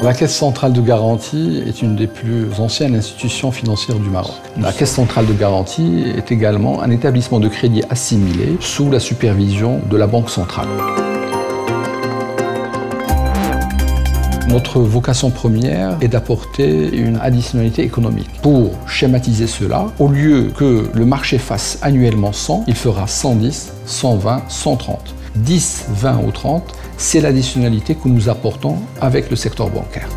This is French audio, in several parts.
La Caisse centrale de garantie est une des plus anciennes institutions financières du Maroc. La Caisse centrale de garantie est également un établissement de crédit assimilé sous la supervision de la Banque centrale. Notre vocation première est d'apporter une additionnalité économique. Pour schématiser cela, au lieu que le marché fasse annuellement 100, il fera 110, 120, 130. 10, 20 ou 30, c'est l'additionnalité que nous apportons avec le secteur bancaire.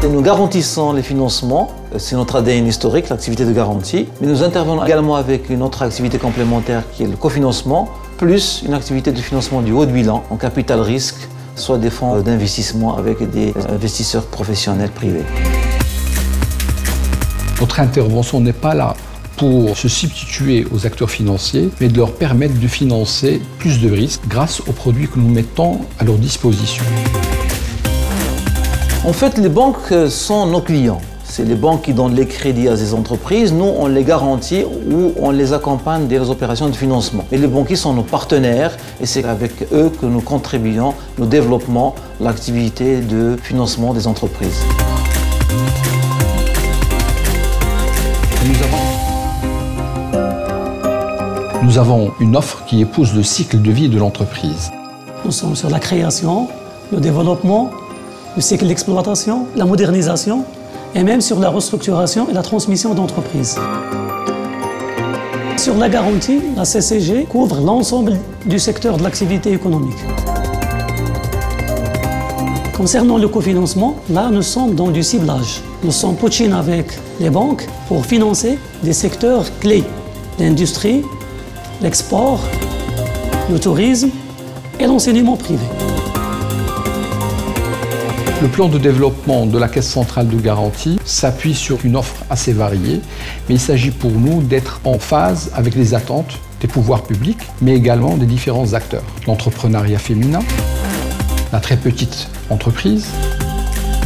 Et nous garantissons les financements, c'est notre ADN historique, l'activité de garantie, mais nous intervenons également avec une autre activité complémentaire qui est le cofinancement, plus une activité de financement du haut de bilan en capital risque, soit des fonds d'investissement avec des investisseurs professionnels privés. Notre intervention n'est pas là pour se substituer aux acteurs financiers, mais de leur permettre de financer plus de risques grâce aux produits que nous mettons à leur disposition. En fait, les banques sont nos clients. C'est les banques qui donnent les crédits à ces entreprises. Nous, on les garantit ou on les accompagne dans les opérations de financement. Et les banquiers sont nos partenaires et c'est avec eux que nous contribuons, nous développons l'activité de financement des entreprises. Nous avons une offre qui épouse le cycle de vie de l'entreprise. Nous sommes sur la création, le développement, le cycle d'exploitation, la modernisation et même sur la restructuration et la transmission d'entreprises. Sur la garantie, la CCG couvre l'ensemble du secteur de l'activité économique. Concernant le cofinancement, là nous sommes dans du ciblage. Nous sommes coaching avec les banques pour financer des secteurs clés, l'industrie, l'export, le tourisme et l'enseignement privé. Le plan de développement de la Caisse centrale de garantie s'appuie sur une offre assez variée, mais il s'agit pour nous d'être en phase avec les attentes des pouvoirs publics, mais également des différents acteurs. L'entrepreneuriat féminin, la très petite entreprise,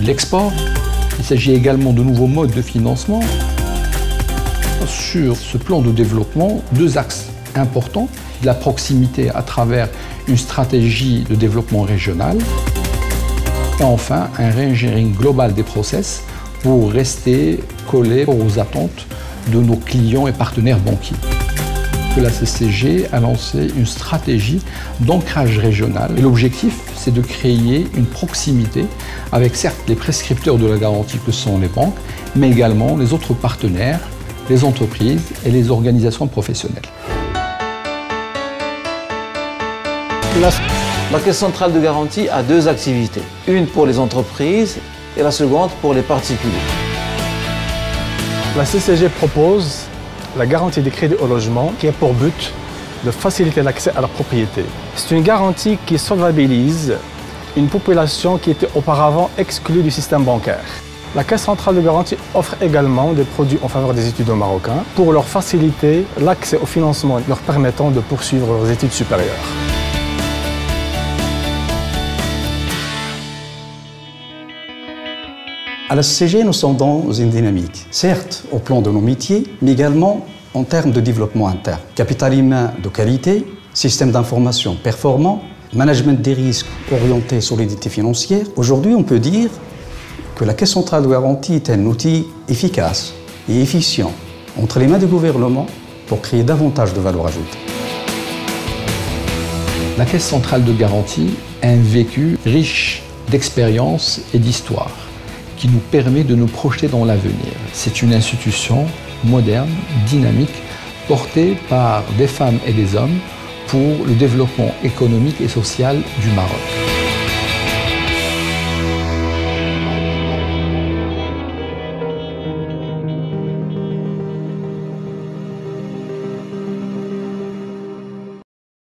l'export. Il s'agit également de nouveaux modes de financement. Sur ce plan de développement, deux axes importants, la proximité à travers une stratégie de développement régional et enfin un re-engineering global des process pour rester collé aux attentes de nos clients et partenaires banquiers. La CCG a lancé une stratégie d'ancrage régional et l'objectif c'est de créer une proximité avec certes les prescripteurs de la garantie que sont les banques mais également les autres partenaires, les entreprises et les organisations professionnelles. La Caisse centrale de garantie a deux activités, une pour les entreprises et la seconde pour les particuliers. La CCG propose la garantie des crédits au logement qui a pour but de faciliter l'accès à la propriété. C'est une garantie qui solvabilise une population qui était auparavant exclue du système bancaire. La Caisse centrale de garantie offre également des produits en faveur des étudiants marocains pour leur faciliter l'accès au financement leur permettant de poursuivre leurs études supérieures. À la CCG, nous sommes dans une dynamique, certes au plan de nos métiers, mais également en termes de développement interne. Capital humain de qualité, système d'information performant, management des risques orienté solidité financière. Aujourd'hui, on peut dire que la Caisse centrale de garantie est un outil efficace et efficient entre les mains du gouvernement pour créer davantage de valeur ajoutée. La Caisse centrale de garantie a un vécu riche d'expérience et d'histoire qui nous permet de nous projeter dans l'avenir. C'est une institution moderne, dynamique, portée par des femmes et des hommes pour le développement économique et social du Maroc.